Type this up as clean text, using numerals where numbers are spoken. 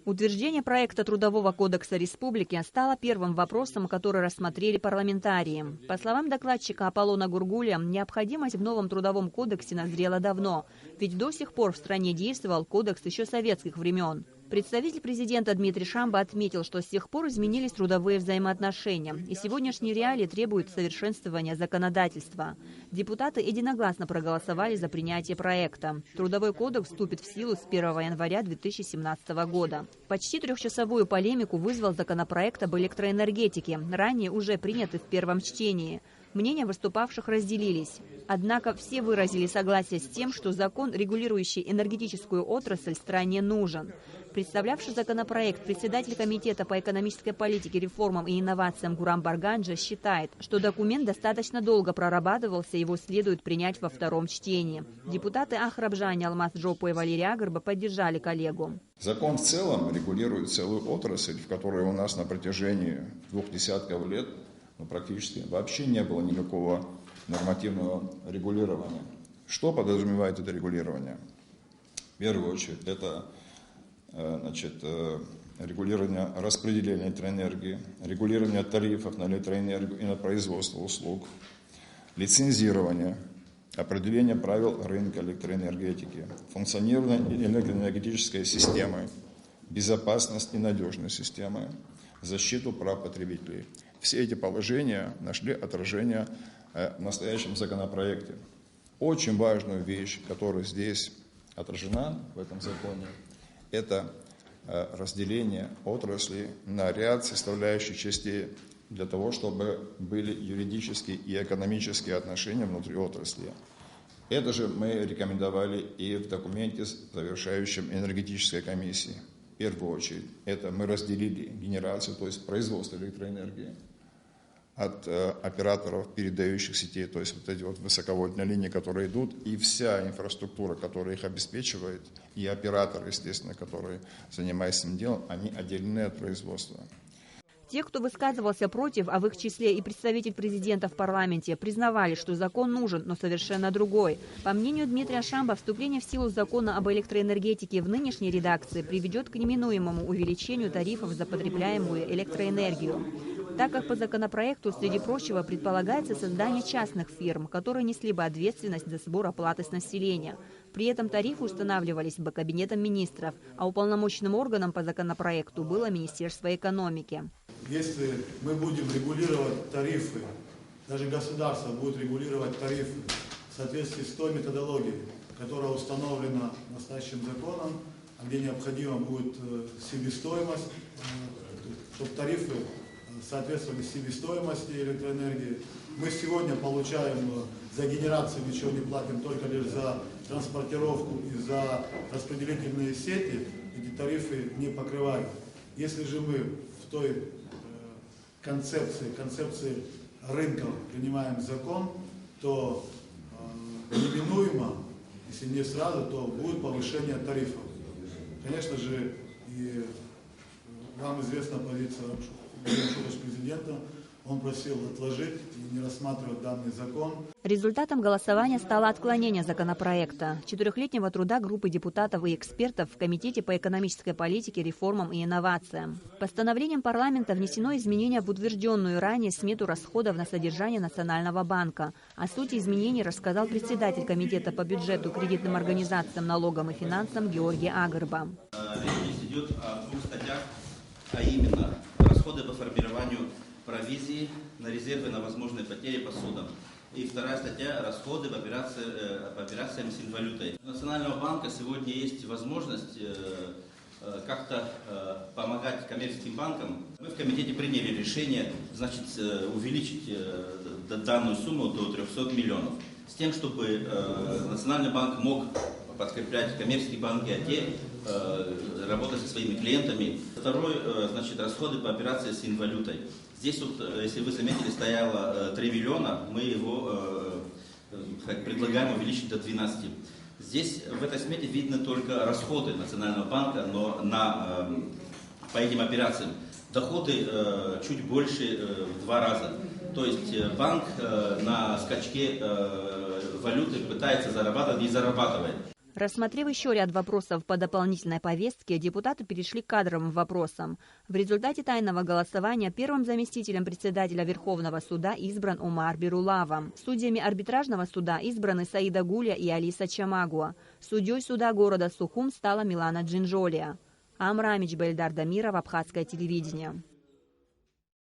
Утверждение проекта Трудового кодекса республики стало первым вопросом, который рассмотрели парламентарии. По словам докладчика Аполлона Гургуля, необходимость в новом Трудовом кодексе назрела давно, ведь до сих пор в стране действовал кодекс еще советских времен. Представитель президента Дмитрий Шамба отметил, что с тех пор изменились трудовые взаимоотношения, и сегодняшние реалии требуют совершенствования законодательства. Депутаты единогласно проголосовали за принятие проекта. Трудовой кодекс вступит в силу с 1 января 2017 года. Почти трехчасовую полемику вызвал законопроект об электроэнергетике, ранее уже принятый в первом чтении. Мнения выступавших разделились. Однако все выразили согласие с тем, что закон, регулирующий энергетическую отрасль, стране нужен. Представлявший законопроект председатель Комитета по экономической политике, реформам и инновациям Гурам Барганджа считает, что документ достаточно долго прорабатывался, его следует принять во втором чтении. Депутаты Ахрабжани, Алмаз Джопу и Валерий Агарба поддержали коллегу. Закон в целом регулирует целую отрасль, в которой у нас на протяжении 2 десятков лет практически вообще не было никакого нормативного регулирования. Что подразумевает это регулирование? В первую очередь, это регулирование распределения электроэнергии, регулирование тарифов на электроэнергию и на производство услуг, лицензирование, определение правил рынка электроэнергетики, функционирование электроэнергетической системы, безопасность и надежность системы, защиту прав потребителей. Все эти положения нашли отражение в настоящем законопроекте. Очень важную вещь, которая здесь отражена в этом законе, это разделение отрасли на ряд составляющих частей для того, чтобы были юридические и экономические отношения внутри отрасли. Это же мы рекомендовали и в документе, завершающем энергетической комиссии. В первую очередь, это мы разделили генерацию, то есть производство электроэнергии, от операторов передающих сетей, то есть вот эти вот высоковольтные линии, которые идут, и вся инфраструктура, которая их обеспечивает, и операторы, естественно, которые занимаются этим делом, они отделены от производства. Те, кто высказывался против, а в их числе и представитель президента в парламенте, признавали, что закон нужен, но совершенно другой. По мнению Дмитрия Шамба, вступление в силу закона об электроэнергетике в нынешней редакции приведет к неминуемому увеличению тарифов за потребляемую электроэнергию. Так как по законопроекту, среди прочего, предполагается создание частных фирм, которые несли бы ответственность за сбор оплаты с населения. При этом тарифы устанавливались бы Кабинетом министров, а уполномоченным органом по законопроекту было Министерство экономики. Если мы будем регулировать тарифы, даже государство будет регулировать тарифы в соответствии с той методологией, которая установлена настоящим законом, где необходима будет себестоимость, чтобы тарифы соответствовали себестоимости электроэнергии. Мы сегодня получаем за генерацию, ничего не платим, только лишь за транспортировку и за распределительные сети, эти тарифы не покрывают. Если же мы в той концепции рынка принимаем закон, то неминуемо, если не сразу, то будет повышение тарифов. Конечно же, и вам известна позиция президента. Он просил отложить и не рассматривать данный закон. Результатом голосования стало отклонение законопроекта. 4-летнего труда группы депутатов и экспертов в Комитете по экономической политике, реформам и инновациям. Постановлением парламента внесено изменение в утвержденную ранее смету расходов на содержание Национального банка. О сути изменений рассказал председатель Комитета по бюджету, кредитным организациям, налогам и финансам Георгий Агарба. Речь идет о 2 статьях, а именно расходы по формированию провизии на резервы на возможные потери по судам. И 2 статья – расходы по операциям с инвалютой. У Национального банка сегодня есть возможность как-то помогать коммерческим банкам. Мы в комитете приняли решение, значит, увеличить данную сумму до 300 миллионов. С тем, чтобы Национальный банк мог подкреплять коммерческие банки, а те работать со своими клиентами. Второй, значит, расходы по операции с инвалютой. Здесь, вот, если вы заметили, стояло 3 миллиона, мы его предлагаем увеличить до 12. Здесь в этой смете видно только расходы Национального банка, но по этим операциям доходы чуть больше в 2 раза. То есть банк на скачке валюты пытается зарабатывать и зарабатывает. Рассмотрев еще ряд вопросов по дополнительной повестке, депутаты перешли к кадровым вопросам. В результате тайного голосования первым заместителем председателя Верховного суда избран Умар Бирулава. Судьями арбитражного суда избраны Саида Гуля и Алиса Чамагуа. Судьей суда города Сухум стала Милана Джинжолия. Амрамич Бельдар Дамиров, Абхазское телевидение.